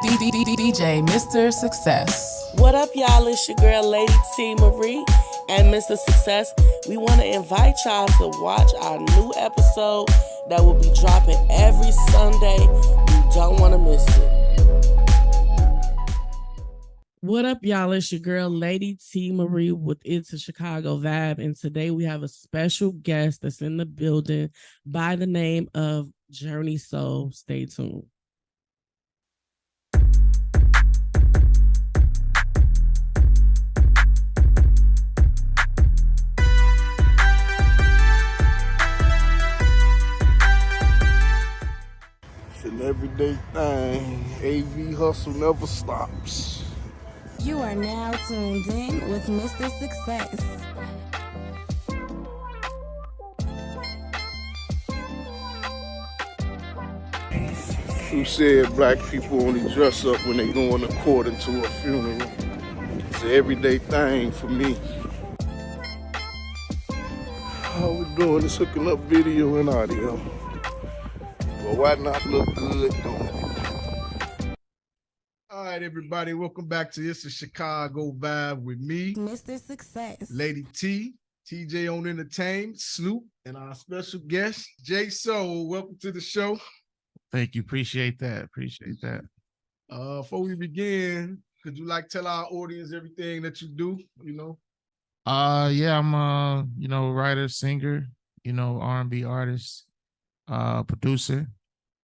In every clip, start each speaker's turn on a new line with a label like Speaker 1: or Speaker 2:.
Speaker 1: DJ Mr. Success.
Speaker 2: What up, y'all? It's your girl, Lady T Marie and Mr. Success. We want to invite y'all to watch our new episode that will be dropping every Sunday. You don't want to miss it.
Speaker 3: What up, y'all? It's your girl, Lady T Marie with It's a Chicago Vibe. And today we have a special guest that's in the building by the name of Journey Soul. Stay tuned.
Speaker 4: It's an everyday thing. AV hustle never stops.
Speaker 5: You are now tuned in with Mr. Success.
Speaker 4: Who said black people only dress up when they going according to a funeral? It's an everyday thing for me. All we're doing is hooking up video and audio. But why not look good doing it?
Speaker 6: All right, everybody, welcome back to It's a Chicago Vibe with me,
Speaker 5: Mr. Success.
Speaker 6: Lady T, TJ on Entertainment, Snoop, and our special guest, Jay Soul. Welcome to the show.
Speaker 7: Thank you. Appreciate that.
Speaker 6: Before we begin, could you tell our audience everything that you do,
Speaker 7: Yeah, I'm a, writer, singer, R&B artist, producer.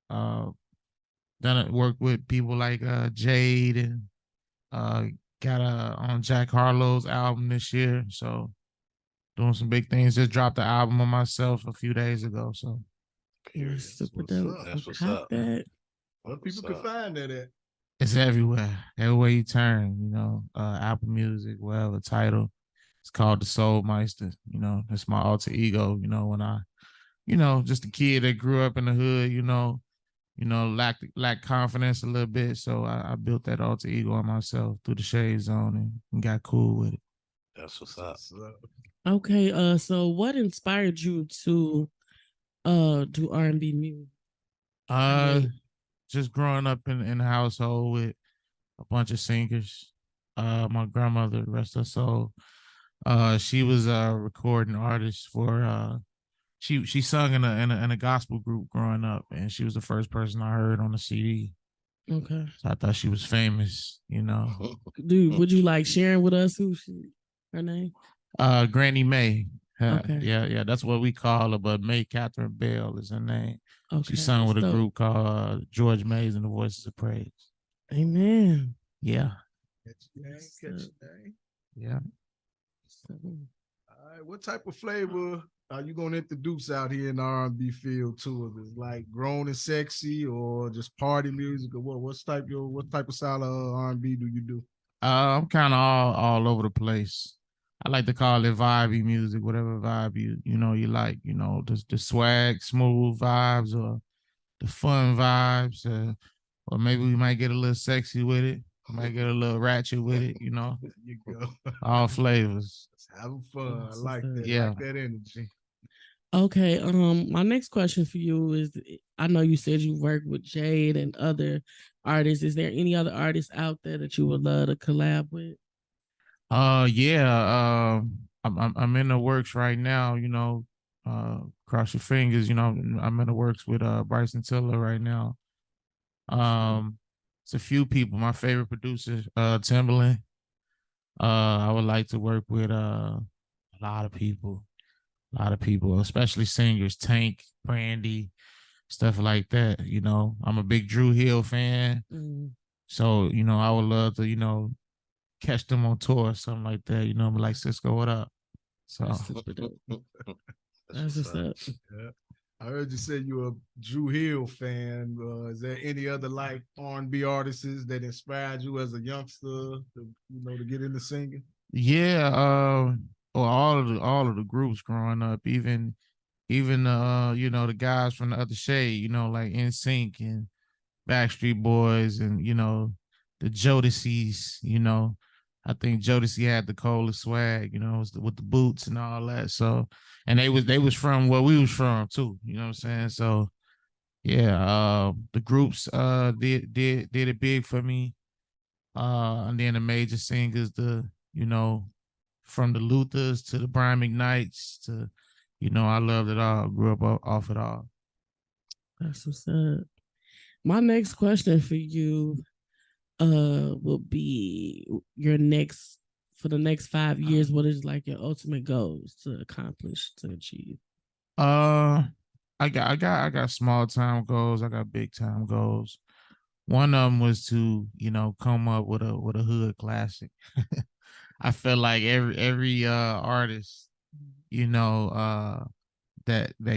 Speaker 7: Done work with people like Jade and got on Jack Harlow's album this year. So doing some big things. Just dropped the album on myself a few days ago. So
Speaker 3: Super dope.
Speaker 6: That's what's
Speaker 3: Hot
Speaker 6: up.
Speaker 3: that.
Speaker 6: Well, people can find that at.
Speaker 7: it's everywhere. Everywhere you turn, Apple Music, whatever title. It's called The Soul Meister. That's my alter ego, when I, just a kid that grew up in the hood, lacked confidence a little bit. So I built that alter ego on myself through the Shade Zone and got cool with it.
Speaker 4: That's what's up.
Speaker 3: Okay, so what inspired you to do R&B music?
Speaker 7: Just growing up in a household with a bunch of singers. My grandmother, rest her soul, she was a recording artist for she sung in a gospel group growing up, and she was the first person I heard on the CD.
Speaker 3: Okay.
Speaker 7: So I thought she was famous,
Speaker 3: Dude, would you like sharing with us her name?
Speaker 7: Granny May.
Speaker 3: Okay.
Speaker 7: Yeah, that's what we call her, but May Catherine Bell is her name.
Speaker 3: Okay.
Speaker 7: She sung with a
Speaker 3: dope.
Speaker 7: group called George Mays and the Voices of Praise.
Speaker 3: Amen.
Speaker 7: Yeah.
Speaker 6: Catch your name.
Speaker 7: Yeah.
Speaker 6: All right, what type of flavor are you going to introduce out here in the R&B field to us? Is like grown and sexy, or just party music, or what? What type of style of R&B do you do?
Speaker 7: I'm kind of all over the place. I like to call it vibey music, whatever vibe you like. The swag, smooth vibes, or the fun vibes, or maybe we might get a little sexy with it. We might get a little ratchet with it.
Speaker 6: There you go.
Speaker 7: All flavors.
Speaker 6: Just having fun. I like that.
Speaker 7: Yeah.
Speaker 6: I like that energy.
Speaker 3: Okay, my next question for you is, I know you said you work with Jade and other artists. Is there any other artists out there that you would love to collab with?
Speaker 7: Yeah. I'm in the works right now, cross your fingers, I'm in the works with Bryson Tiller right now. It's a few people. My favorite producer, Timbaland. I would like to work with a lot of people, especially singers, Tank, Brandy, stuff like that. I'm a big Drew Hill fan. So, I would love to, catch them on tour or something like that. Be like, Cisco, what up? So
Speaker 3: That's what's up.
Speaker 6: Yeah. I heard you say you're a Drew Hill fan. Is there any other R&B artists that inspired you as a youngster to get into singing?
Speaker 7: Yeah, well, all of the groups growing up, even the guys from the other shade, like NSYNC and Backstreet Boys and the Jodeci's, I think Jodeci had the coolest swag, with the boots and all that. So, and they was from where we was from too, you know what I'm saying? So yeah, the groups did it big for me. And then the major singers, you know, from the Luthers to the Brian McKnights to, I loved it all. Grew up off it all.
Speaker 3: That's what's up. My next question for you will be your next for the next 5 years, what is like your ultimate goals to accomplish, to achieve?
Speaker 7: I got small time goals. I got big time goals. One of them was to, come up with a hood classic. I feel like every artist, that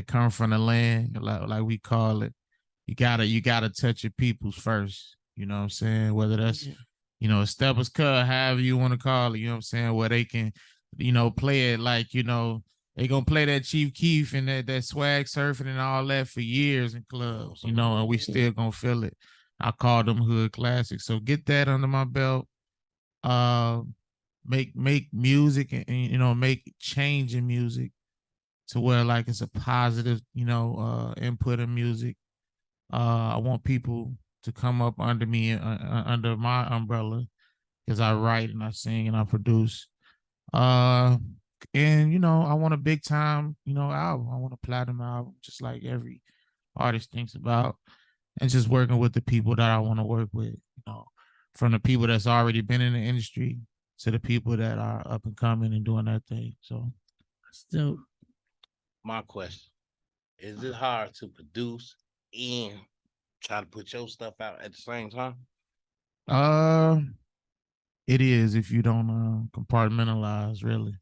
Speaker 7: come from the land, like we call it, you gotta touch your peoples first. You know what I'm saying? Whether that's, a steppers cut, however you want to call it, you know what I'm saying, where they can, play it like, they gonna play that Chief Keef and that swag surfing and all that for years in clubs, and we still gonna feel it. I call them hood classics. So get that under my belt. Make music and make change in music to where like it's a positive, input in music. I want people to come up under me, under my umbrella, because I write and I sing and I produce. And I want a big time, album. I want a platinum album, just like every artist thinks about, and just working with the people that I want to work with, from the people that's already been in the industry to the people that are up and coming and doing that thing. So,
Speaker 3: So,
Speaker 8: my question: is it hard to produce and try to put your stuff out at the same time?
Speaker 7: It is if you don't compartmentalize, really.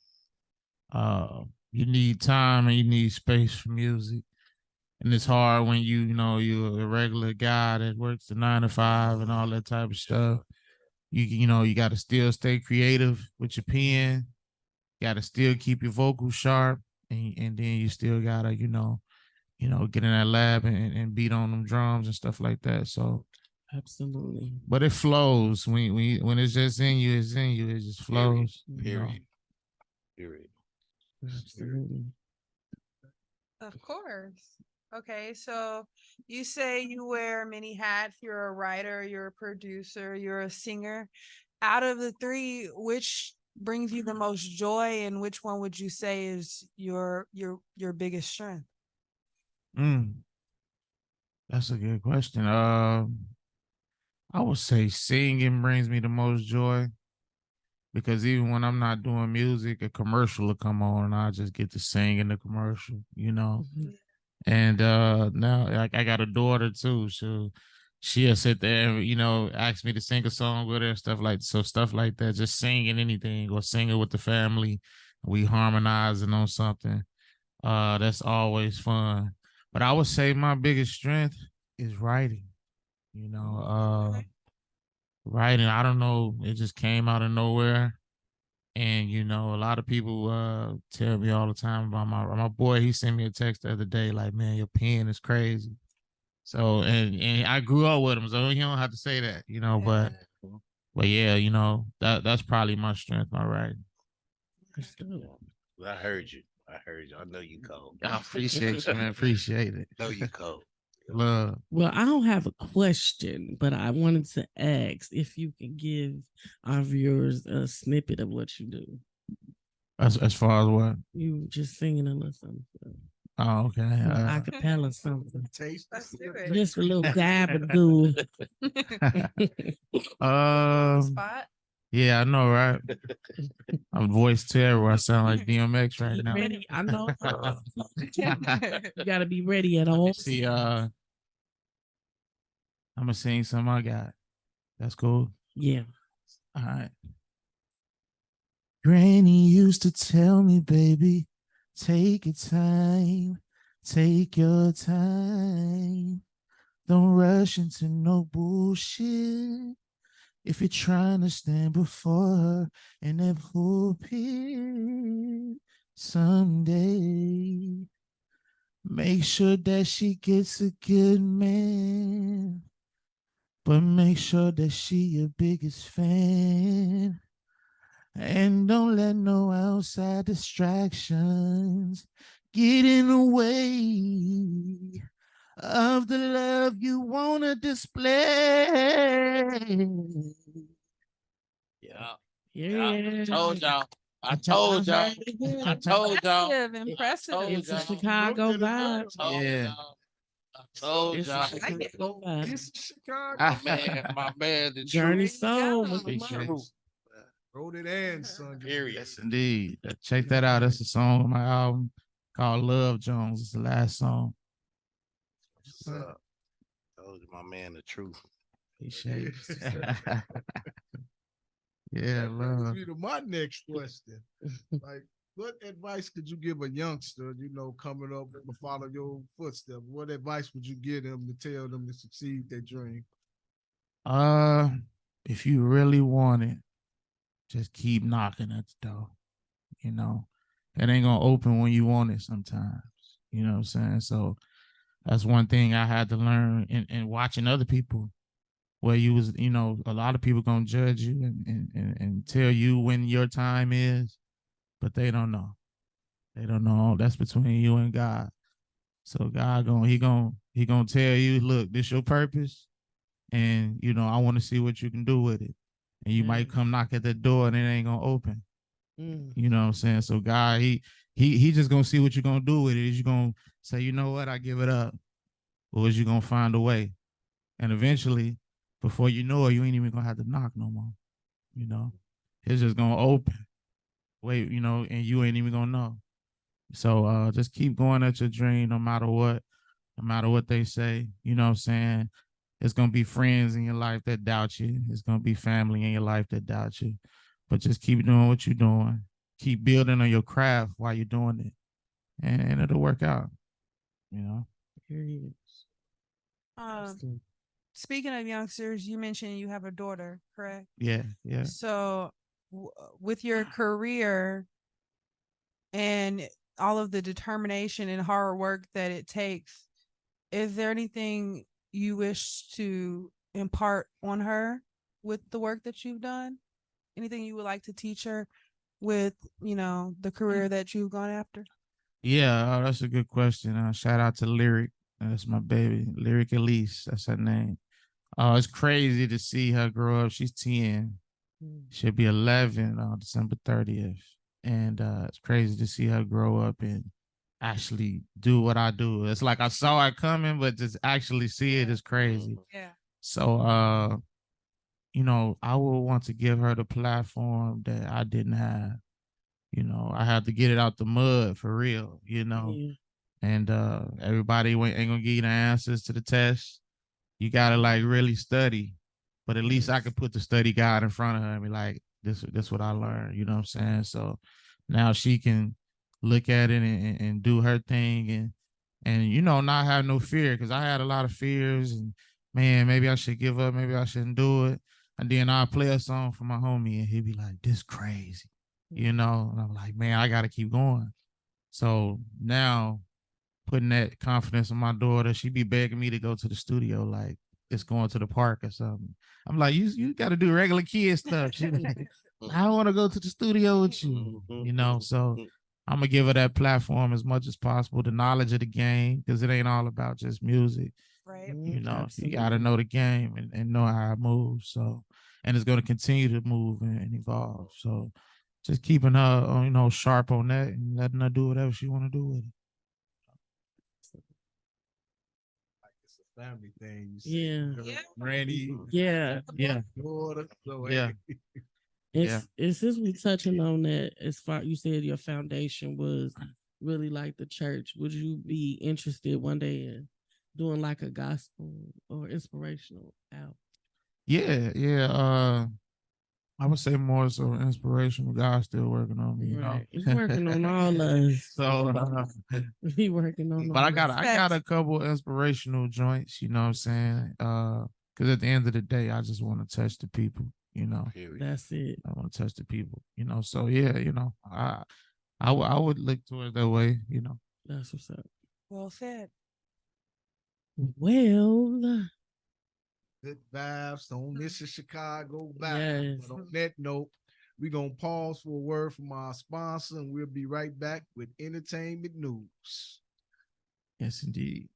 Speaker 7: You need time and you need space for music. And it's hard when you're a regular guy that works the 9 to 5 and all that type of stuff. You got to still stay creative with your pen. Got to still keep your vocals sharp, and then you still gotta get in that lab and beat on them drums and stuff like that. So
Speaker 3: absolutely.
Speaker 7: But it flows when it's just in you, it's in you. It just flows.
Speaker 8: Period.
Speaker 3: Absolutely.
Speaker 9: Of course. Okay, so you say you wear many hats. You're a writer, you're a producer, you're a singer. Out of the three, which brings you the most joy, and which one would you say is your biggest strength?
Speaker 7: That's a good question. I would say singing brings me the most joy, because even when I'm not doing music, a commercial will come on and I just get to sing in the commercial,
Speaker 3: Mm-hmm.
Speaker 7: And now I got a daughter too, so she'll sit there and ask me to sing a song with her and stuff like that. Just singing anything or singing with the family, we harmonizing on something. That's always fun. But I would say my biggest strength is writing. Writing. I don't know. It just came out of nowhere. And a lot of people tell me all the time about my boy. He sent me a text the other day, like, "Man, your pen is crazy." So and I grew up with him, so he don't have to say that, But yeah, that's probably my strength, my writing.
Speaker 8: I heard you. I know you cold.
Speaker 7: I appreciate you, man. Appreciate it.
Speaker 8: Know you cold.
Speaker 7: Love.
Speaker 3: Well, I don't have a question, but I wanted to ask if you can give our viewers a snippet of what you do.
Speaker 7: As far as what?
Speaker 3: You just singing a little something.
Speaker 7: Oh, okay.
Speaker 3: Acapella something.
Speaker 9: Let's do it.
Speaker 3: Just a little gabagoo.
Speaker 9: Spot.
Speaker 7: Yeah, I know, right? I'm voice terrible. I sound like DMX right now.
Speaker 3: Ready? I know. You gotta be ready at all.
Speaker 7: See, I'm gonna sing some I got. That's cool.
Speaker 3: Yeah.
Speaker 7: All right. Granny used to tell me, baby, take your time, take your time. Don't rush into no bullshit. If you're trying to stand before her in that pulpit someday, make sure that she gets a good man, but make sure that she your biggest fan. And don't let no outside distractions get in the way of the love you wanna display. Yeah.
Speaker 3: Yeah.
Speaker 8: Told y'all. I told y'all. I told y'all.
Speaker 9: Impressive.
Speaker 3: It's a
Speaker 8: y'all.
Speaker 3: Chicago vibe.
Speaker 7: Yeah.
Speaker 8: I told
Speaker 3: It's a
Speaker 8: y'all.
Speaker 3: Chicago vibe.
Speaker 6: It's Chicago.
Speaker 8: My man, the
Speaker 3: Journey
Speaker 8: truth.
Speaker 3: Soul.
Speaker 7: Appreciate it.
Speaker 6: Wrote it and son.
Speaker 8: Period.
Speaker 7: Yes, indeed. Check that out. That's a song on my album called Love Jones. It's the last song.
Speaker 8: What's up? Told you, my man, the truth.
Speaker 7: Appreciate it. Yeah,
Speaker 6: That brings
Speaker 7: love.
Speaker 6: me to my next question. Like, what advice could you give a youngster, coming up to follow your footsteps? What advice would you give them to tell them to succeed their dream?
Speaker 7: If you really want it, just keep knocking at the door. It ain't gonna open when you want it sometimes. You know what I'm saying? So that's one thing I had to learn in watching other people, where you was, a lot of people gonna judge you and tell you when your time is, but they don't know. They don't know. That's between you and God. So God he gonna tell you, look, this your purpose, and I want to see what you can do with it. And you might come knock at the door and it ain't gonna open. You know what I'm saying? So God, he just gonna see what you're gonna do with it. Is you gonna say, you know what, I give it up, or is you gonna find a way? And eventually, before you know it, you ain't even gonna have to knock no more. It's just gonna open. Wait, and you ain't even gonna know. So just keep going at your dream, no matter what they say. You know what I'm saying? It's gonna be friends in your life that doubt you. It's gonna be family in your life that doubt you. But just keep doing what you're doing. Keep building on your craft while you're doing it, and it'll work out.
Speaker 3: Period.
Speaker 9: Speaking of youngsters, you mentioned you have a daughter, correct?
Speaker 7: Yeah.
Speaker 9: So, with your career and all of the determination and hard work that it takes, is there anything you wish to impart on her with the work that you've done? Anything you would like to teach her with, the career that you've gone after?
Speaker 7: Yeah, that's a good question. Shout out to Lyric. That's my baby, Lyric Elise. That's her name. It's crazy to see her grow up. She's 10. She'll be 11 on December 30th. And it's crazy to see her grow up and actually do what I do. It's like I saw it coming, but just actually see it is crazy.
Speaker 9: Yeah.
Speaker 7: So, I would want to give her the platform that I didn't have. I had to get it out the mud for real, and everybody ain't gonna give you the answers to the test. You gotta really study, but at least I could put the study guide in front of her and be like, this what I learned, you know what I'm saying? So now she can look at it and do her thing and not have no fear, because I had a lot of fears and, man, maybe I should give up, maybe I shouldn't do it. And then I'll play a song for my homie and he'd be like, this crazy, and I'm like, man, I gotta keep going. So now, putting that confidence in my daughter, she be begging me to go to the studio, like it's going to the park or something. I'm like, you got to do regular kid stuff. She like, I don't want to go to the studio with you, So I'm gonna give her that platform as much as possible, the knowledge of the game, because it ain't all about just music.
Speaker 9: Right.
Speaker 7: You got to know the game and know how it moves. So, and it's going to continue to move and evolve. So, just keeping her, sharp on that and letting her do whatever she want to do with it.
Speaker 6: It's a family thing.
Speaker 3: Yeah.
Speaker 6: Randy.
Speaker 3: Yeah.
Speaker 6: Daughter. So,
Speaker 7: Yeah.
Speaker 3: It's since we touching on that, as far you said your foundation was really like the church. Would you be interested one day in doing like a gospel or inspirational album?
Speaker 7: Yeah. I would say more so inspirational. God's still working on me,
Speaker 3: He's working on all us.
Speaker 7: So
Speaker 3: he working on
Speaker 7: but
Speaker 3: all
Speaker 7: I got
Speaker 3: us.
Speaker 7: a couple inspirational joints, you know what I'm saying? Because at the end of the day, I just want to touch the people,
Speaker 3: That's it.
Speaker 7: I want to touch the people, So yeah, I would look towards that way,
Speaker 3: That's what's up.
Speaker 9: Well said.
Speaker 3: Well,
Speaker 6: good vibes on This Is Chicago Vibes.
Speaker 3: Yes.
Speaker 6: But on that note, we're going to pause for a word from our sponsor, and we'll be right back with entertainment news.
Speaker 7: Yes, indeed.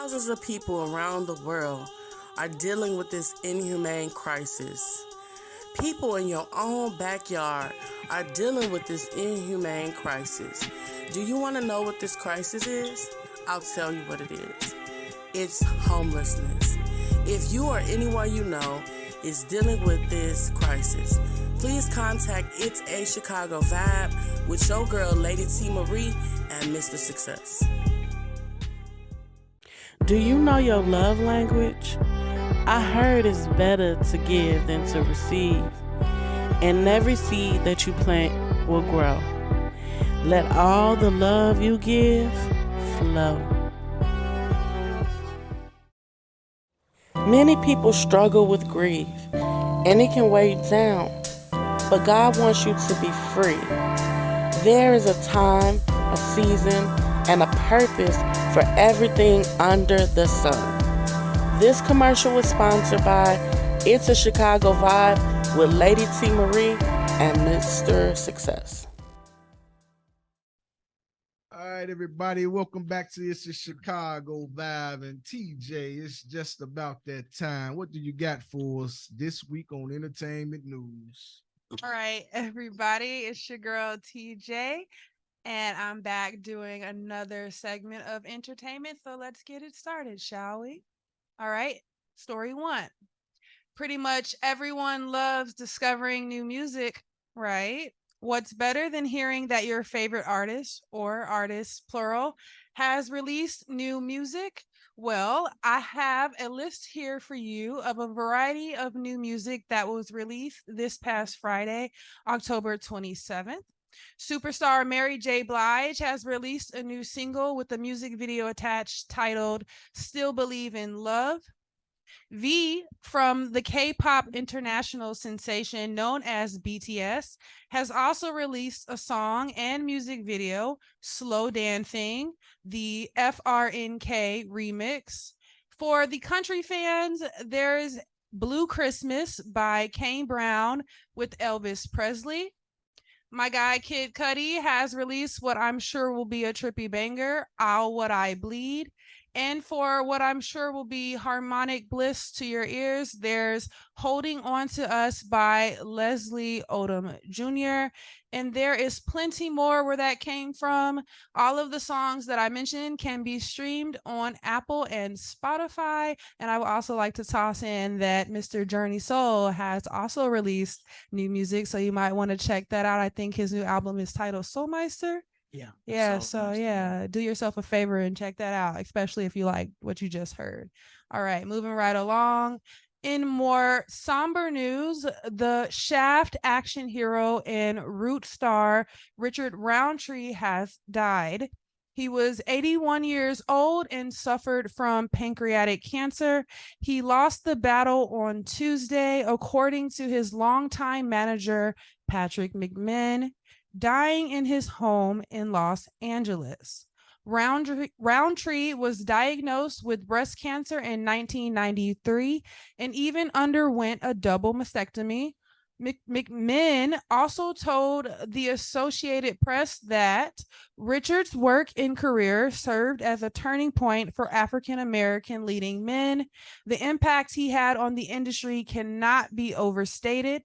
Speaker 2: Thousands of people around the world are dealing with this inhumane crisis. People in your own backyard are dealing with this inhumane crisis. Do you want to know what this crisis is? I'll tell you what it is. It's homelessness. If you or anyone you know is dealing with this crisis, please contact It's a Chicago Vibe with your girl, Lady T. Marie, and Mr. Success.
Speaker 3: Do you know your love language? I heard it's better to give than to receive, and every seed that you plant will grow. Let all the love you give flow. Many people struggle with grief, and it can weigh you down, but God wants you to be free. There is a time, a season, and a purpose for everything under the sun. This commercial was sponsored by It's a Chicago Vibe with Lady T. Marie and Mr. Success.
Speaker 6: All right, everybody, welcome back to It's a Chicago Vibe. And TJ, it's just about that time. What do you got for us this week on entertainment news?
Speaker 9: All right, everybody, it's your girl TJ, and I'm back doing another segment of entertainment. So let's get it started, shall we? All right, story one. Pretty much everyone loves discovering new music, right? What's better than hearing that your favorite artist, or artists plural, has released new music? Well, I have a list here for you of a variety of new music that was released this past Friday, October 27th. Superstar Mary J. Blige has released a new single with a music video attached titled Still Believe in Love. V from the K-pop international sensation known as BTS has also released a song and music video, Slow Dancing, the FRNK remix. For the country fans, there's Blue Christmas by Kane Brown with Elvis Presley. My guy Kid Cudi has released what I'm sure will be a trippy banger, Ow What I Bleed. And for what I'm sure will be harmonic bliss to your ears, there's Holding On to Us by Leslie Odom Jr. And there is plenty more where that came from. All of the songs that I mentioned can be streamed on Apple and Spotify. And I would also like to toss in that Mr. Journey Soul has also released new music, so you might want to check that out. I think his new album is titled Soulmeister. Yeah. So yeah, do yourself a favor and check that out, especially if you like what you just heard. All right, moving right along. In more somber news, the Shaft action hero and Root star Richard Roundtree has died. He was 81 years old and suffered from pancreatic cancer. He lost the battle on Tuesday, according to his longtime manager, Patrick McMinn, dying in his home in Los Angeles. Roundtree was diagnosed with breast cancer in 1993 and even underwent a double mastectomy. McMinn also told the Associated Press that Richard's work and career served as a turning point for African American leading men. The impact he had on the industry cannot be overstated.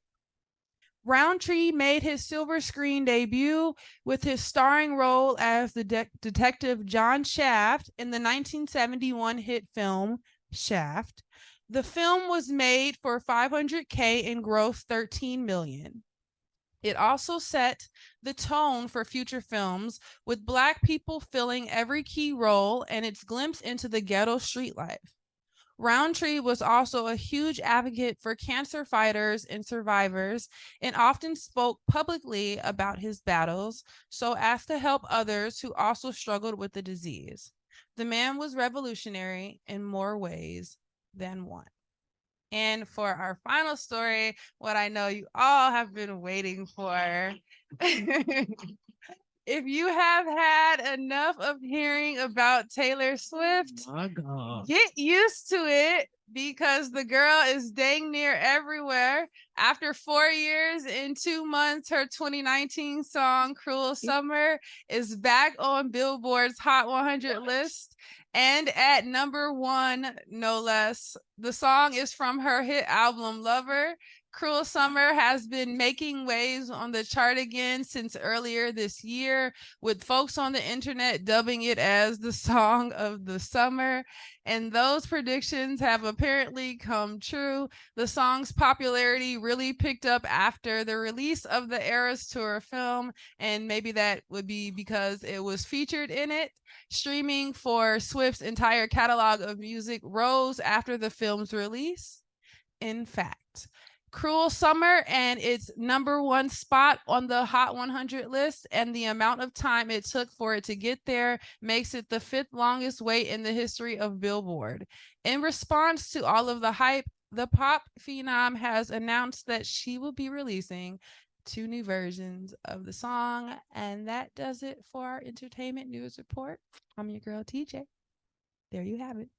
Speaker 9: Roundtree made his silver screen debut with his starring role as the detective John Shaft in the 1971 hit film Shaft. The film was made for $500K and grossed $13 million. It also set the tone for future films, with Black people filling every key role and its glimpse into the ghetto street life. Roundtree was also a huge advocate for cancer fighters and survivors and often spoke publicly about his battles so as to help others who also struggled with the disease. The man was revolutionary in more ways than one. And for our final story, what I know you all have been waiting for. If you have had enough of hearing about Taylor Swift,
Speaker 3: My God,
Speaker 9: get used to it, because the girl is dang near everywhere. After 4 years and 2 months, her 2019 song Cruel Summer is back on Billboard's Hot 100 list and at number 1, no less. The song is from her hit album Lover. Cruel Summer has been making waves on the chart again since earlier this year, with folks on the internet dubbing it as the song of the summer. And those predictions have apparently come true. The song's popularity really picked up after the release of the Eras Tour film, and maybe that would be because it was featured in it. Streaming for Swift's entire catalog of music rose after the film's release. In fact, Cruel Summer and its number 1 spot on the Hot 100 list and the amount of time it took for it to get there makes it the 5th longest wait in the history of Billboard. In response to all of the hype, the pop phenom has announced that she will be releasing 2 new versions of the song. And that does it for our entertainment news report. I'm your girl, TJ. There you have it.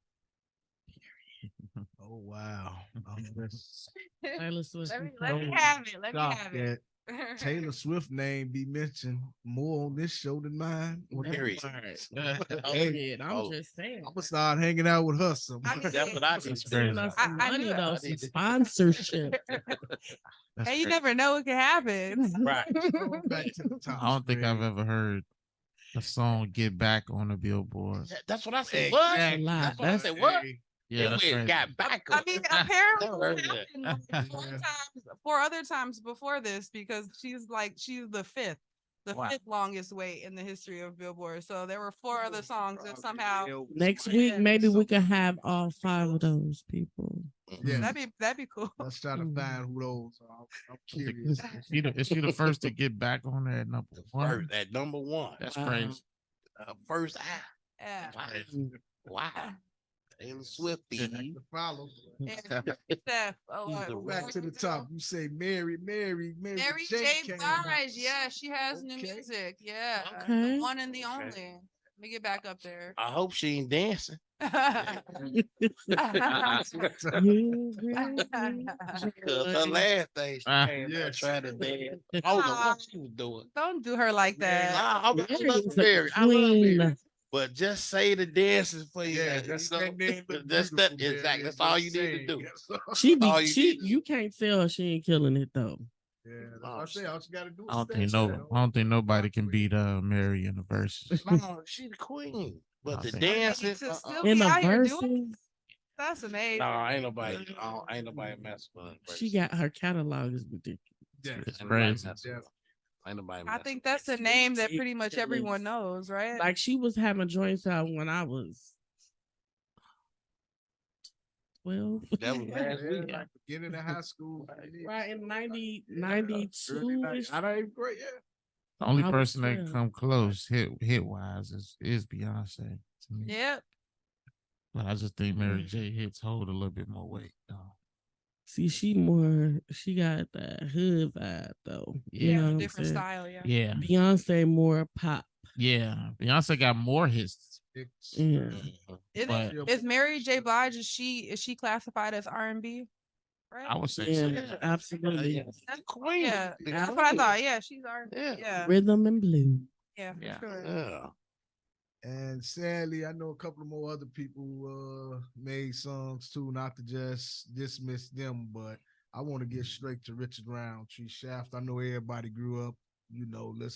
Speaker 6: Oh wow.
Speaker 3: Taylor Swift.
Speaker 9: Let me have it. Let me
Speaker 6: Shocked
Speaker 9: have it.
Speaker 6: that Taylor Swift name be mentioned more on this show than mine.
Speaker 8: Period.
Speaker 6: Hey,
Speaker 3: I'm just saying.
Speaker 6: I'm gonna start hanging out with her some.
Speaker 8: That's what I can
Speaker 3: Sending us some
Speaker 9: I
Speaker 3: money
Speaker 9: knew
Speaker 3: though,
Speaker 9: it.
Speaker 3: some sponsorship.
Speaker 9: Hey, you never know what can happen.
Speaker 8: Right.
Speaker 6: Back to the top.
Speaker 7: I don't think I've ever heard a song get back on the Billboard.
Speaker 8: That's what I said.
Speaker 6: Hey,
Speaker 8: What?
Speaker 3: that's a lot.
Speaker 8: That's what I said. What?
Speaker 7: Yeah, that's
Speaker 8: It
Speaker 7: right.
Speaker 8: got back.
Speaker 9: I mean, apparently
Speaker 8: Never heard
Speaker 9: it's
Speaker 8: of that.
Speaker 9: happened like 4 other times before this because she's the 5th, the
Speaker 8: Wow.
Speaker 9: 5th longest wait in the history of Billboard. So there were 4 other songs that somehow
Speaker 3: Next week, maybe we can have all 5 of those people.
Speaker 6: Yeah,
Speaker 9: that'd be cool.
Speaker 6: let's try to find who those are. I'm
Speaker 7: Is
Speaker 6: curious.
Speaker 7: she the first to get back on there at number 1?
Speaker 8: First, at number 1.
Speaker 7: That's
Speaker 3: Wow.
Speaker 7: crazy.
Speaker 8: First
Speaker 9: Yeah.
Speaker 8: Wow. Taylor Swift.
Speaker 6: To follow.
Speaker 9: Steph,
Speaker 6: Back to the top. You say Mary
Speaker 9: Mary J.
Speaker 6: came out.
Speaker 9: Blige. Yeah, she has new
Speaker 6: Okay.
Speaker 9: music. Yeah.
Speaker 3: Okay.
Speaker 9: The one and the only. Let me get back up there.
Speaker 8: I hope she ain't dancing.
Speaker 3: You
Speaker 8: Cause her last thing she came
Speaker 6: Yeah.
Speaker 8: out trying to dance. I don't know what she was doing.
Speaker 9: Don't do her like that.
Speaker 8: Nah, I
Speaker 3: Mary
Speaker 8: love
Speaker 3: is
Speaker 8: Mary.
Speaker 3: a
Speaker 8: I love Mary.
Speaker 3: queen.
Speaker 8: But just say the dances for you.
Speaker 6: Yeah,
Speaker 8: That's
Speaker 6: you can't name it
Speaker 8: that's that
Speaker 6: beautiful,
Speaker 8: exactly.
Speaker 6: Mary,
Speaker 8: That's all
Speaker 6: just
Speaker 8: you need to
Speaker 6: sing.
Speaker 8: do.
Speaker 3: She
Speaker 8: all
Speaker 3: be
Speaker 8: you
Speaker 3: she
Speaker 8: need.
Speaker 3: you can't tell she ain't killing it though.
Speaker 6: Yeah, that's what I say. All you gotta do is
Speaker 7: I don't
Speaker 6: stand
Speaker 7: think nobody can beat Mary in the verses.
Speaker 8: No, she the queen. But
Speaker 7: I
Speaker 8: the
Speaker 7: think-
Speaker 8: dancing.
Speaker 9: To still
Speaker 3: In
Speaker 9: be
Speaker 3: the
Speaker 9: out here
Speaker 3: verses,
Speaker 9: doing that's amazing.
Speaker 8: No, ain't nobody. Ain't nobody messing with her.
Speaker 3: she got her catalog is ridiculous.
Speaker 6: Yeah.
Speaker 7: It's
Speaker 8: Ain't nobody
Speaker 7: crazy.
Speaker 8: messing with her. Ain't nobody
Speaker 9: I
Speaker 8: messing
Speaker 9: think that's a name that pretty much everyone knows, right?
Speaker 3: Like she was having joints out when I was 12.
Speaker 8: with her. That was last week.
Speaker 6: Yeah, beginning of high school.
Speaker 3: Right in 90,
Speaker 6: Early
Speaker 3: 92
Speaker 6: 90s. I don't even great, yeah.
Speaker 7: The only
Speaker 3: I was
Speaker 7: person that
Speaker 3: 12.
Speaker 7: come close hit wise is Beyonce to me.
Speaker 9: Yep.
Speaker 7: But I just think Mary J hits hold a little bit more weight though.
Speaker 3: See, she got that hood vibe though. You
Speaker 7: Yeah,
Speaker 3: know what I'm
Speaker 9: Different
Speaker 3: saying?
Speaker 9: style, yeah.
Speaker 7: Yeah.
Speaker 3: Beyonce more pop.
Speaker 7: Yeah. Beyonce got more hits.
Speaker 6: It's,
Speaker 3: Yeah.
Speaker 7: But
Speaker 9: Is Mary J. Blige, is she classified as R&B? Right?
Speaker 7: I would say
Speaker 3: Yeah,
Speaker 7: so.
Speaker 3: absolutely.
Speaker 8: Yeah. Queen.
Speaker 9: Yeah,
Speaker 8: The
Speaker 9: that's what I
Speaker 8: queen.
Speaker 9: thought. Yeah, she's R&B.
Speaker 8: Yeah.
Speaker 9: Yeah,
Speaker 3: Rhythm and blues.
Speaker 9: yeah, for
Speaker 7: Yeah.
Speaker 9: sure.
Speaker 8: Yeah.
Speaker 6: and sadly, I know a couple of more other people made songs too, not to just dismiss them, but I want to get straight to Richard Roundtree Shaft. I know everybody grew up,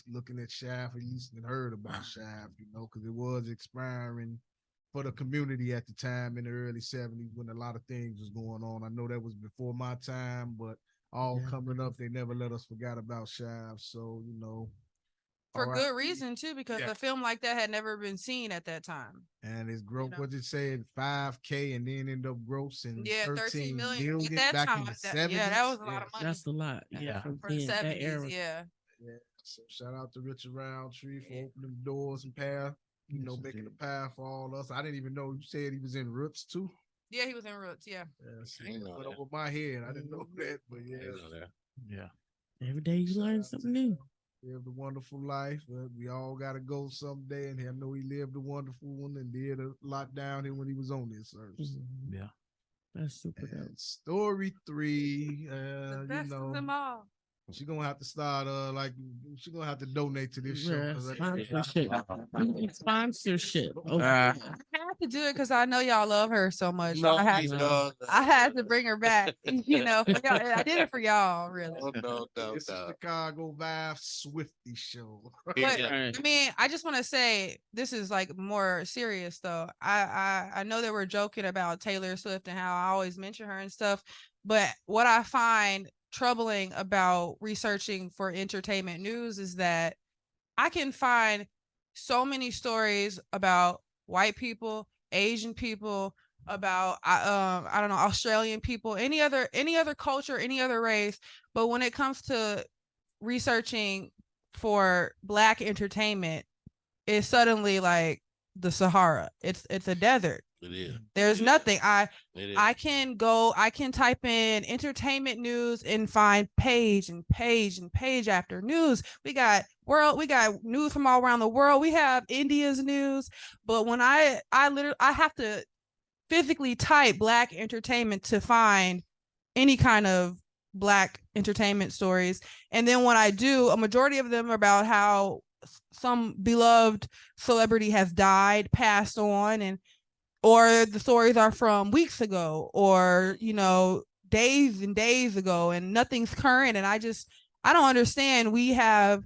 Speaker 6: looking at Shaft, at least and heard about Shaft, because it was expiring for the community at the time in the early 70s when a lot of things was going on. I know that was before my time, but all coming up, they never let us forget about Shaft. So,
Speaker 9: For
Speaker 6: all
Speaker 9: good
Speaker 6: right.
Speaker 9: reason too, because
Speaker 6: Yeah.
Speaker 9: a film like that had never been seen at that time.
Speaker 6: And it's gross.
Speaker 9: know.
Speaker 6: What did it say? 5K, and then end up grossing
Speaker 9: Yeah,
Speaker 6: 13
Speaker 9: million
Speaker 6: million
Speaker 9: at that
Speaker 6: back
Speaker 9: time.
Speaker 6: in the
Speaker 9: That,
Speaker 6: 70s.
Speaker 9: yeah, that was a lot of money
Speaker 3: That's a lot. Yeah, from
Speaker 9: for the
Speaker 3: then, that
Speaker 9: 70s.
Speaker 3: era.
Speaker 9: Yeah,
Speaker 6: Yeah. So shout out to Richard Roundtree for opening the doors and path. Making the path for all us. I didn't even know you said he was in Roots too.
Speaker 9: yeah, he was in Roots. Yeah,
Speaker 6: Yeah, see,
Speaker 8: Ain't
Speaker 6: that
Speaker 8: know
Speaker 6: went
Speaker 8: that.
Speaker 6: over my head. I didn't know that, but yeah.
Speaker 8: You know that.
Speaker 7: Yeah.
Speaker 3: Every day you learn something new.
Speaker 6: Lived a wonderful life, but we all gotta go someday. And I know he lived a wonderful one and did a lot down here when he was on this earth. So,
Speaker 3: Mhm.
Speaker 7: Yeah.
Speaker 3: That's super dope.
Speaker 6: And story 3,
Speaker 9: The
Speaker 6: you
Speaker 9: best of them
Speaker 6: know,
Speaker 9: all.
Speaker 6: she gonna have to start like she gonna have to donate to this show.
Speaker 3: Yeah,
Speaker 6: 'Cause
Speaker 3: sponsorship. Sponsorship. Okay.
Speaker 9: I had to do it because I know y'all love her so much.
Speaker 8: No,
Speaker 9: I had
Speaker 8: we
Speaker 9: to,
Speaker 8: don't.
Speaker 9: I had to bring her back. You know, for y'all. I did it for y'all, really.
Speaker 8: No.
Speaker 6: It's a Chicago Vibe Swifty show.
Speaker 9: But I mean, I just want to say this is like more serious though. I know that we're joking about Taylor Swift and how I always mention her and stuff, but what I find troubling about researching for entertainment news is that I can find so many stories about white people, Asian people, about I don't know, Australian people, any other culture, any other race, but when it comes to researching for black entertainment, it's suddenly like the Sahara. It's a desert.
Speaker 8: It is.
Speaker 9: There's nothing.
Speaker 8: It is.
Speaker 9: I can type in entertainment news and find page and page and page after news. We got news from all around the world. We have India's news, but when I have to physically type black entertainment to find any kind of black entertainment stories. And then when I do, a majority of them are about how some beloved celebrity has died, passed on, and or the stories are from weeks ago or, you know, days and days ago, and nothing's current. And I don't understand. We have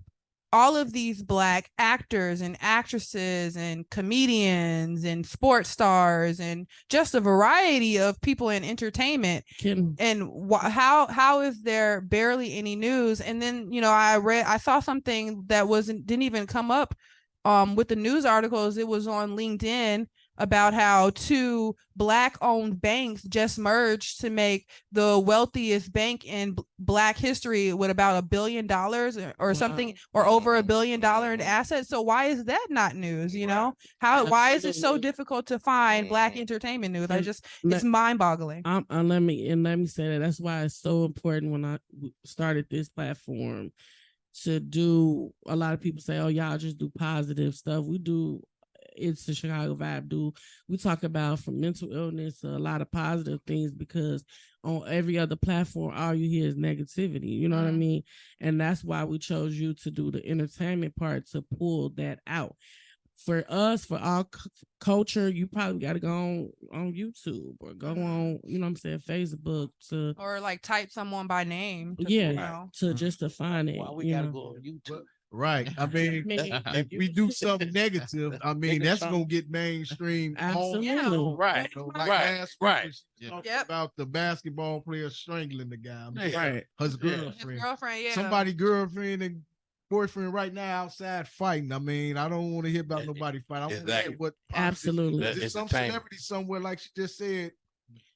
Speaker 9: all of these black actors and actresses and comedians and sports stars and just a variety of people in entertainment. How is there barely any news? And then, you know, I saw something that didn't even come up with the news articles. It was on LinkedIn about how 2 black-owned banks just merged to make the wealthiest bank in black history with about $1 billion or something, or over $1 billion in assets. So why is that not news? You know, why is it so difficult to find black entertainment news? It's mind-boggling.
Speaker 3: Let me say that that's why it's so important when I started this platform to do. A lot of people say, "Oh, y'all just do positive stuff." We do. It's the Chicago Vibe. We talk about from mental illness, a lot of positive things, because on every other platform, all you hear is negativity. You know what I mean? And that's why we chose you to do the entertainment part, to pull that out. For us, for our culture, you probably got to go on YouTube or go on, you know what I'm saying, Facebook
Speaker 9: or like type someone by name.
Speaker 3: To find it.
Speaker 8: Why we gotta go on YouTube?
Speaker 6: Right. I mean, if we do something negative, I mean, that's gonna get mainstream.
Speaker 3: Absolutely.
Speaker 8: Right. Right.
Speaker 6: About the basketball player strangling the guy.
Speaker 3: Right.
Speaker 6: His girlfriend.
Speaker 9: His girlfriend, yeah.
Speaker 6: Somebody girlfriend and boyfriend right now outside fighting. I mean, I don't want to hear about nobody fight. I want to hear what
Speaker 3: absolutely.
Speaker 6: There's some celebrity somewhere, like she just said,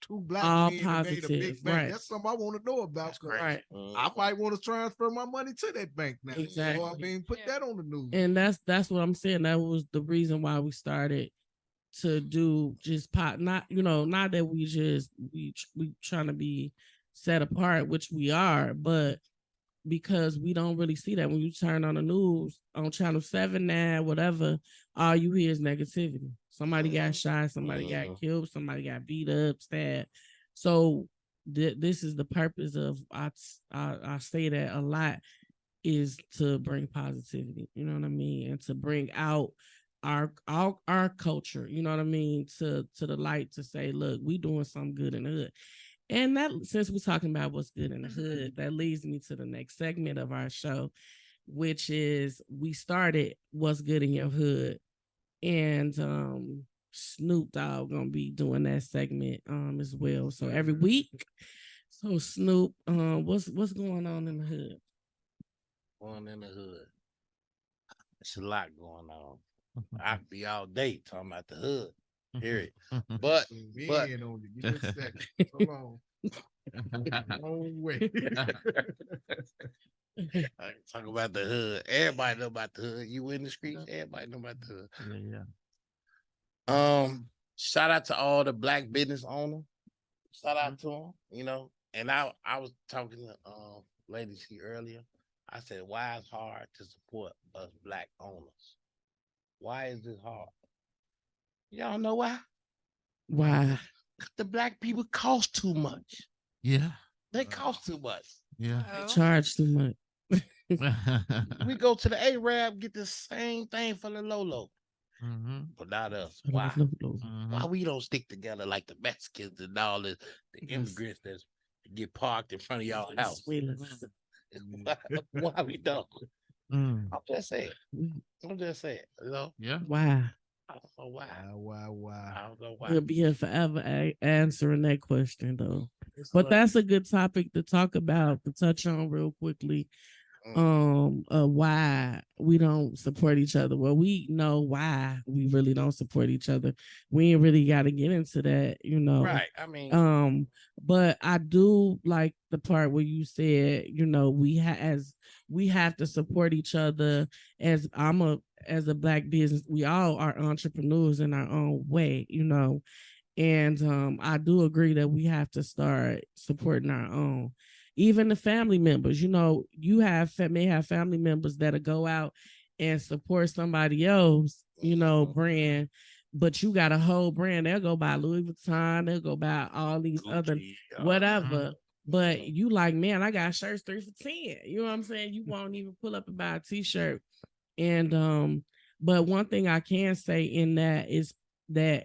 Speaker 6: 2 black
Speaker 3: all
Speaker 6: men
Speaker 3: positive,
Speaker 6: made a big bank.
Speaker 3: right.
Speaker 6: That's something I want to know about.
Speaker 3: Right.
Speaker 6: I might want to transfer my money to that bank now.
Speaker 3: Exactly.
Speaker 6: So, I mean, put that on the news.
Speaker 3: And that's what I'm saying. That was the reason why we started to do just not that we trying to be set apart, which we are, but because we don't really see that when you turn on the news on Channel 7 now, whatever, all you hear is negativity. Somebody got shot, somebody got killed, somebody got beat up, stabbed. So this is the purpose of I say that a lot, is to bring positivity, you know what I mean, and to bring out our culture, you know what I mean, to the light, to say, look, we doing something good in the hood. And that, since we're talking about what's good in the hood, that leads me to the next segment of our show, which is we started What's Good in Your Hood. And Snoop Dogg gonna be doing that segment as well. So every week. So Snoop, what's going on in the hood?
Speaker 8: Going in the hood. It's a lot going on. I could be all day talking about the hood. Period. But
Speaker 6: long way.
Speaker 8: I can talk about the hood. Everybody know about the hood. You in the streets, everybody know about the hood.
Speaker 7: Yeah.
Speaker 8: Shout out to all the black business owners. Shout out to them, you know. And I was talking to ladies here earlier. I said, why is it hard to support us black owners? Why is this hard? Y'all know why?
Speaker 3: Why?
Speaker 8: The black people cost too much.
Speaker 7: Yeah.
Speaker 8: They cost too much.
Speaker 7: Yeah.
Speaker 9: Oh.
Speaker 3: Charge too much.
Speaker 8: We go to the Arab, get the same thing for the Lolo,
Speaker 7: Mhm.
Speaker 8: but not us.
Speaker 3: So
Speaker 8: Why?
Speaker 3: there's no-
Speaker 8: Why
Speaker 7: Mhm.
Speaker 8: we don't stick together like the Mexicans and all the immigrants that get parked in front of y'all house?
Speaker 3: Venezuelans.
Speaker 8: Why we don't?
Speaker 7: Mm.
Speaker 8: I'm just saying. I'm just saying. You know,
Speaker 7: Yeah.
Speaker 3: Why?
Speaker 8: I don't know why.
Speaker 6: Why?
Speaker 8: I don't know why.
Speaker 3: We'll be here forever answering that question though.
Speaker 6: It's
Speaker 3: But
Speaker 6: like-
Speaker 3: that's a good topic to talk about, to touch on real quickly. Why we don't support each other. Well, we know why we really don't support each other. We ain't really got to get into that, you know.
Speaker 8: Right. I mean,
Speaker 3: But I do like the part where you said, you know, we have to support each other. As a black business, we all are entrepreneurs in our own way, you know. And I do agree that we have to start supporting our own. Even the family members, you know, you may have family members that'll go out and support somebody else, you know, brand, but you got a whole brand. They'll go buy Louis Vuitton, they'll go buy all these other
Speaker 8: Gucci,
Speaker 3: whatever. But you like, man, I got shirts 3 for 10. You know what I'm saying? You won't even pull up and buy a t-shirt. And but one thing I can say in that is that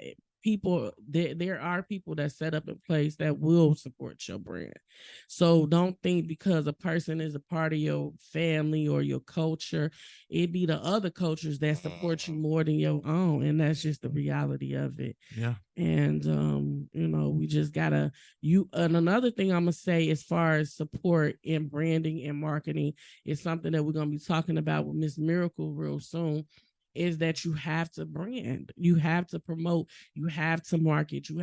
Speaker 3: there are people that set up in place that will support your brand. So don't think because a person is a part of your family or your culture, it be the other cultures that support you more than your own. And that's just the reality of it.
Speaker 7: Yeah.
Speaker 3: And you know, we just gotta and another thing I'm gonna say as far as support in branding and marketing is something that we're gonna be talking about with Miss Miracle real soon, is that you have to brand, you have to promote, you have to market, you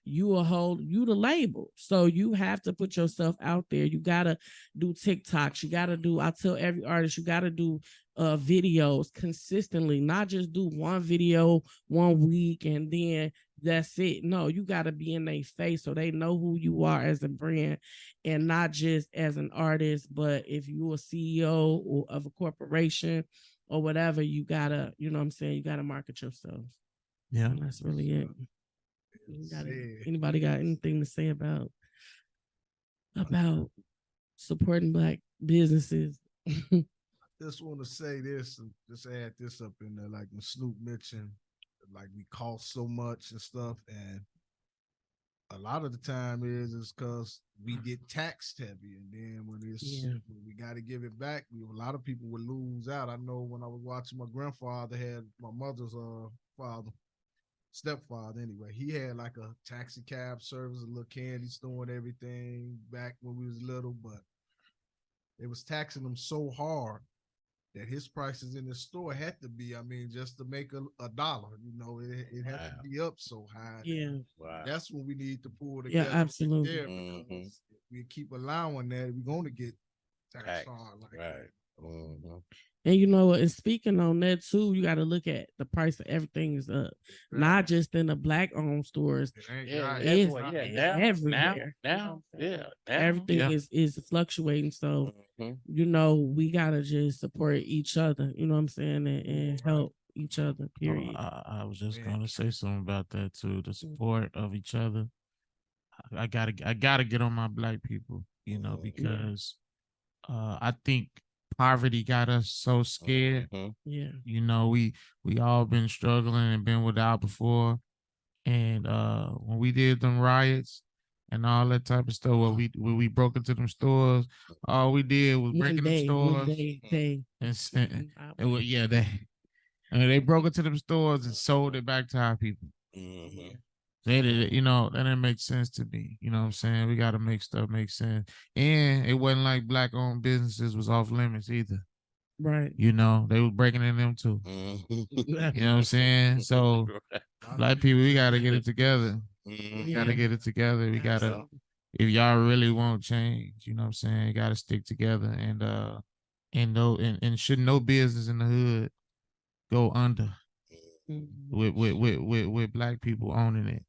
Speaker 3: the label. So you have to put yourself out there. You gotta do TikToks, I tell every artist, you gotta do videos consistently, not just do one video 1 week and then that's it. No, you got to be in their face so they know who you are as a brand and not just as an artist. But if you're a CEO or of a corporation or whatever, you gotta, you know what I'm saying, you gotta market yourself.
Speaker 7: Yeah.
Speaker 3: And that's really it. Anybody got anything to say about supporting black businesses?
Speaker 6: Just want to say this and just add this up in there, like when Snoop mentioned, like we cost so much and stuff, and a lot of the time is because we get taxed heavy, and then when we got to give it back, a lot of people would lose out. I know when I was watching, my grandfather had my mother's stepfather anyway. He had like a taxi cab service, a little candy store and everything back when we was little, but they was taxing them so hard that his prices in the store had to be, I mean, just to make a dollar, you know, it had to be up so high.
Speaker 3: Yeah.
Speaker 8: Wow.
Speaker 6: That's when we need to pull together.
Speaker 3: Yeah, absolutely.
Speaker 6: There, because if we keep allowing that, we're going to get taxed hard. Like
Speaker 8: Right.
Speaker 3: And you know what? And speaking on that too, you got to look at the price of everything is up, not just in the black-owned stores. It's everywhere.
Speaker 8: Now,
Speaker 3: everything is fluctuating. So you know, we gotta just support each other. You know what I'm saying, and help each other. Period.
Speaker 7: I was just gonna say something about that too. The support of each other. I gotta get on my black people. You know, because I think poverty got us so scared.
Speaker 3: Yeah.
Speaker 7: You know, we all been struggling and been without before. And when we did them riots and all that type of stuff, when we broke into them stores, all we did was break into stores. They broke into them stores and sold it back to our people. They did, you know, that didn't make sense to me. You know what I'm saying? We got to make stuff make sense. And it wasn't like black-owned businesses was off limits either.
Speaker 3: Right.
Speaker 7: You know, they was breaking in them too. You know what I'm saying? So, black people, we got to get it together. We got to get it together. We got to, if y'all really want change, you know what I'm saying? You got to stick together. And should no business in the hood go under with black people owning it.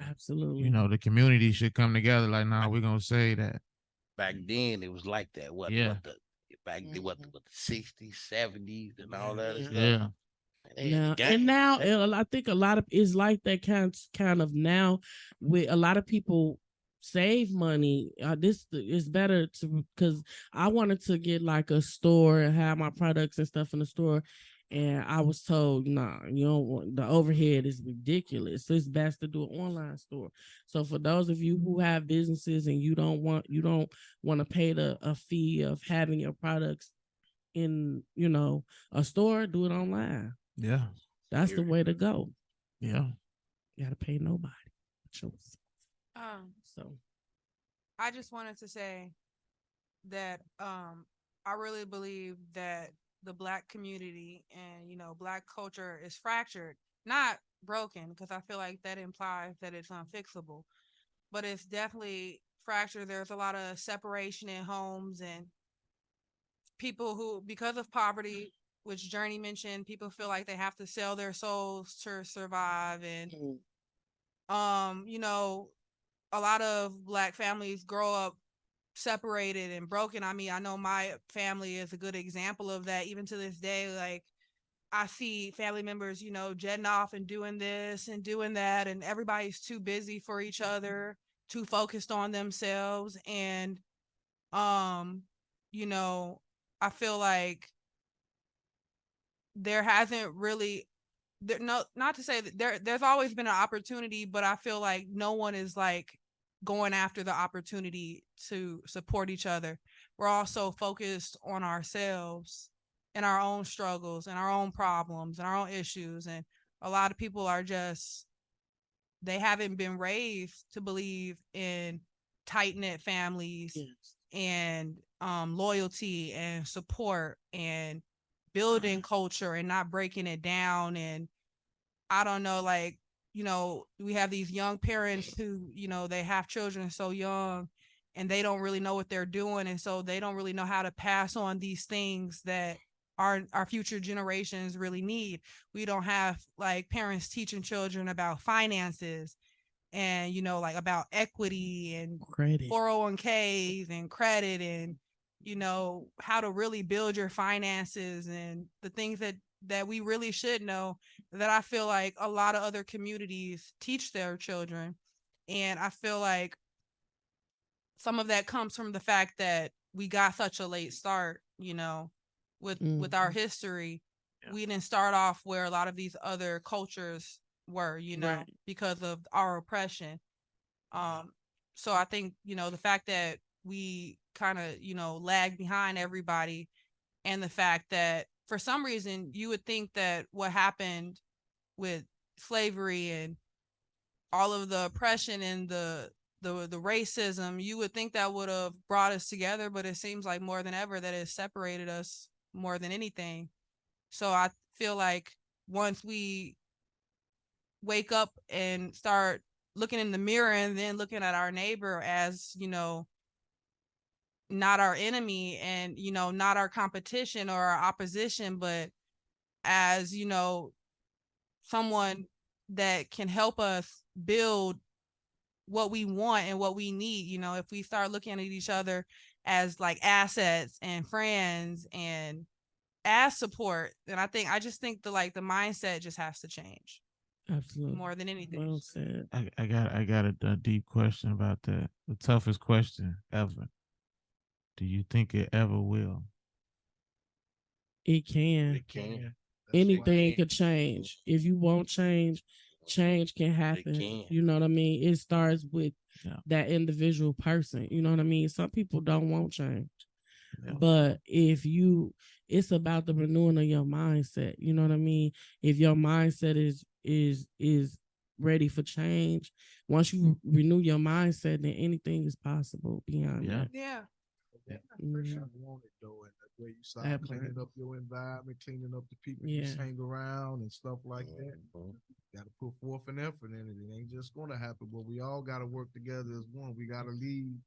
Speaker 3: Absolutely.
Speaker 7: You know, the community should come together like, nah, we're going to say that.
Speaker 8: Back then, it was like that. Back then, what the 60s, 70s, and all that stuff.
Speaker 7: Yeah.
Speaker 8: They in
Speaker 3: Now
Speaker 8: the game.
Speaker 3: and now, I think a lot of it's like that kind of now, with a lot of people save money. This is better to, because I wanted to get like a store and have my products and stuff in the store, and I was told, nah, you don't want, the overhead is ridiculous. So it's best to do an online store. So for those of you who have businesses and you don't want to pay a fee of having your products in a store, do it online.
Speaker 7: Yeah.
Speaker 3: That's the way to go.
Speaker 7: Yeah.
Speaker 3: You gotta pay nobody. So
Speaker 9: I just wanted to say that I really believe that the Black community and Black culture is fractured, not broken, because I feel like that implies that it's unfixable, but it's definitely fractured. There's a lot of separation in homes, and people who, because of poverty, which Journey mentioned, people feel like they have to sell their souls to survive. And a lot of Black families grow up separated and broken. I mean, I know my family is a good example of that. Even to this day, like, I see family members, jetting off and doing this and doing that, and everybody's too busy for each other, too focused on themselves. And I feel like there hasn't really not to say that there's always been an opportunity, but I feel like no one is like going after the opportunity to support each other. We're also focused on ourselves and our own struggles and our own problems and our own issues. And a lot of people are they haven't been raised to believe in tight-knit families. Yes. And loyalty and support and building culture and not breaking it down. And I don't know, like, we have these young parents who, they have children so young and they don't really know what they're doing. And so they don't really know how to pass on these things that our future generations really need. We don't have like parents teaching children about finances and, like about equity and credit, 401ks and credit, and, how to really build your finances and the things that we really should know, that I feel like a lot of other communities teach their children. And I feel like some of that comes from the fact that we got such a late start, with our history. Yeah. We didn't start off where a lot of these other cultures were, right, because of our oppression. So I think, the fact that we kind of, lag behind everybody, and the fact that for some reason you would think that what happened with slavery and all of the oppression and the racism, you would think that would have brought us together, but it seems like more than ever that it separated us more than anything. So I feel like once we wake up and start looking in the mirror and then looking at our neighbor as, not our enemy and, not our competition or our opposition, but as, someone that can help us build what we want and what we need. If we start looking at each other as like assets and friends and as support, then I just think the mindset just has to change.
Speaker 3: Absolutely.
Speaker 9: More than anything.
Speaker 3: Well said.
Speaker 7: I got a deep question about that. The toughest question ever. Do you think it ever will?
Speaker 3: It can.
Speaker 8: It can.
Speaker 3: Anything could change. If you won't change can happen. You know what I mean? It starts with that individual person. You know what I mean? Some people don't want change. Yeah. But it's about the renewing of your mindset. You know what I mean? If your mindset is ready for change, once you renew your mindset, then anything is possible beyond that.
Speaker 9: Yeah.
Speaker 6: Yeah, for sure. I want it though, and the way you start cleaning up your environment, cleaning up the people you just hang around and stuff like that. You got to put forth an effort in it. It ain't just going to happen, but we all got to work together as one. We got to lead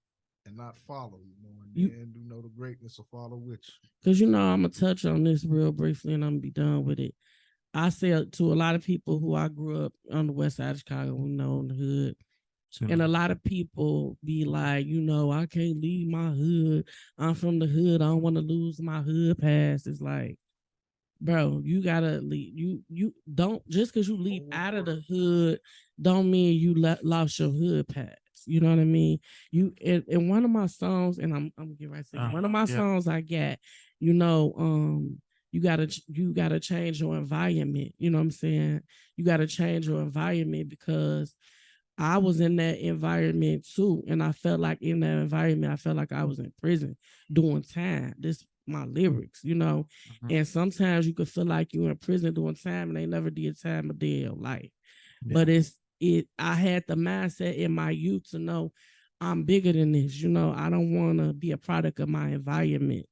Speaker 6: and not follow, and then the greatness will follow with you. Because
Speaker 3: I'm gonna touch on this real briefly, and I'm gonna be done with it. I say to a lot of people who I grew up on the west side of Chicago, in the hood. And a lot of people be like, I can't leave my hood. I'm from the hood. I don't want to lose my hood pass. It's like, bro, you gotta leave. You don't, just because you leave out of the hood, don't mean you lost your hood pads. You know what I mean? You in one of my songs, and I'm getting right to one of my songs I got, you know, you gotta change your environment. You know what I'm saying? You gotta change your environment because I was in that environment too. And I felt like in that environment, I felt like I was in prison doing time. This my lyrics, you know. And sometimes you could feel like you're in prison doing time and they never did time a day of life. But I had the mindset in my youth to know I'm bigger than this. You know, I don't want to be a product of my environment.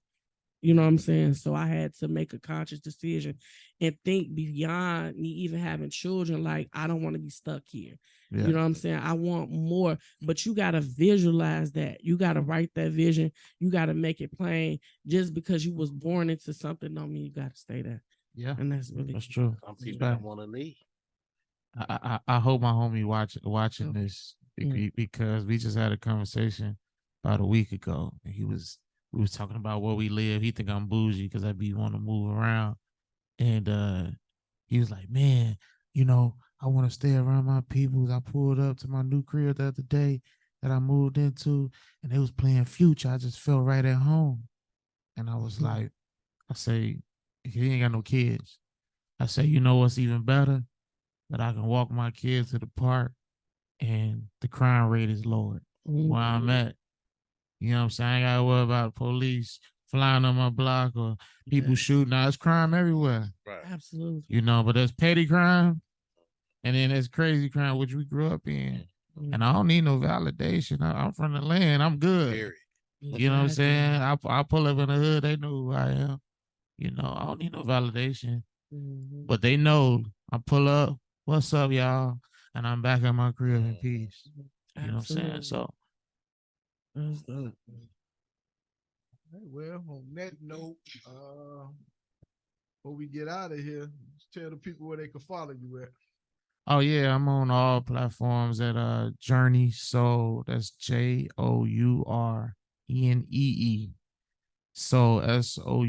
Speaker 3: You know what I'm saying? So I had to make a conscious decision and think beyond me even having children. Like, I don't want to be stuck here. You know what I'm saying? I want more, but you got to visualize that. You got to write that vision. You got to make it plain. Just because you was born into something don't mean you got to stay there.
Speaker 7: Yeah.
Speaker 3: And that's
Speaker 7: true.
Speaker 8: Some people don't want to leave.
Speaker 7: I hope my homie watching this because we just had a conversation about a week ago. And we was talking about where we live. He think I'm bougie because I be want to move around. And he was like, man, you know, I want to stay around my people. I pulled up to my new crib the other day that I moved into, and they was playing Future. I just felt right at home. And I was like, I say, he ain't got no kids. I say, you know what's even better? That I can walk my kids to the park and the crime rate is lowered where I'm at. You know what I'm saying? I ain't got to worry about police flying on my block or people shooting. Now, it's crime everywhere.
Speaker 8: Right.
Speaker 3: Absolutely.
Speaker 7: You know, but there's petty crime and then there's crazy crime, which we grew up in. And I don't need no validation. I'm from the land. I'm good.
Speaker 8: Period.
Speaker 7: You know what I'm saying? I pull up in the hood. They know who I am. You know, I don't need no validation. But they know I pull up. What's up, y'all? And I'm back at my crib in peace. You know what I'm saying? So
Speaker 3: that's good.
Speaker 6: Well, on that note, before we get out of here, just tell the people where they can follow you at.
Speaker 7: Oh yeah, I'm on all platforms at Journey Soul. That's JOURNEE. Soul SOUL.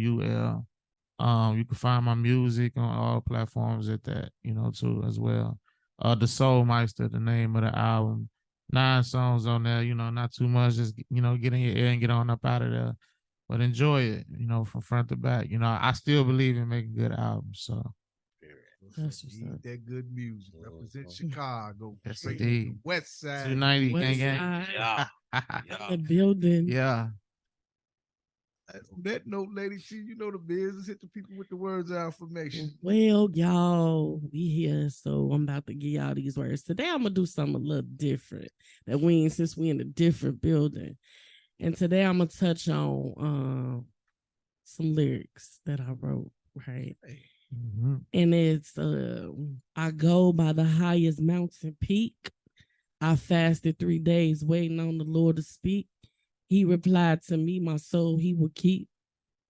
Speaker 7: You can find my music on all platforms at that, you know, too, as well. The Soul Meister, the name of the album. 9 songs on there, you know, not too much. Just, you know, get in your ear and get on up out of there. But enjoy it, you know, from front to back. You know, I still believe in making good albums. So
Speaker 6: Need that good music. Represent Chicago.
Speaker 7: Yes,
Speaker 6: Straight
Speaker 7: indeed.
Speaker 6: from the West Side.
Speaker 7: 290
Speaker 3: West
Speaker 7: gang.
Speaker 3: Side. The building.
Speaker 7: Yeah.
Speaker 6: On that note, Lady T, you know the business. Hit the people with the words of affirmation.
Speaker 3: Well, y'all, we here, so I'm about to give y'all these words. Today, I'm gonna do something a little different since we in a different building. And today, I'm gonna touch on some lyrics that I wrote, right? And it's I go by the highest mountain peak. I fasted 3 days waiting on the Lord to speak. He replied to me, my soul he will keep.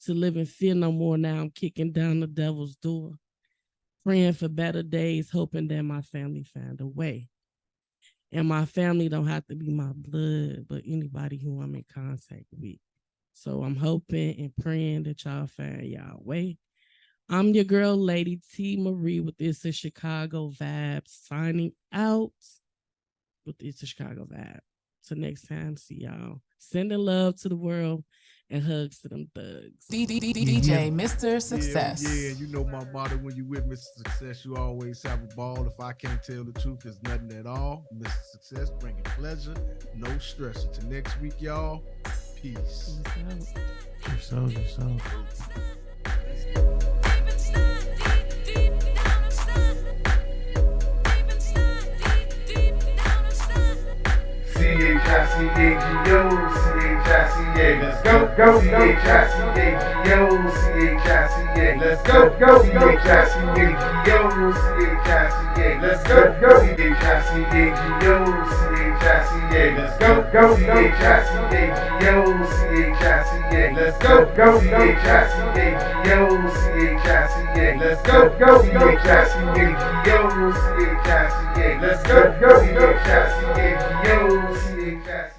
Speaker 3: To live in fear no more now, I'm kicking down the devil's door. Praying for better days, hoping that my family find a way. And my family don't have to be my blood, but anybody who I'm in contact with. So I'm hoping and praying that y'all find y'all way. I'm your girl, Lady T. Marie, with It's a Chicago Vibe, signing out with It's a Chicago Vibe. Till next time, see y'all. Sending love to the world and hugs to them thugs.
Speaker 1: DJ Mr. Success.
Speaker 6: Yeah, you know my motto, when you with Mr. Success, you always have a ball. If I can't tell the truth, there's nothing at all. Mr. Success, bringing pleasure, no stress. Until next week, y'all, peace.
Speaker 7: Yourself.
Speaker 10: C-H-I-C-A-G-O, C-H-I-C-A, let's go, C-H-I-C-A-G-O, C-H-I-C-A, let's go, C-H-I-C-A-G-O, C-H-I-C-A, let's go, C-H-I-C-A-G-O, C-H-I-C-A, let's go, C-H-I-C-A-G-O, C-H-I-C-A, let's go, C-H-I-C-A-G-O, C-H-I-C-A, let's go, C-H-I-C-A-G-O, C-H-I-C-A, let's go, C-H-I-C-A-G-O, C-H-I-C-A.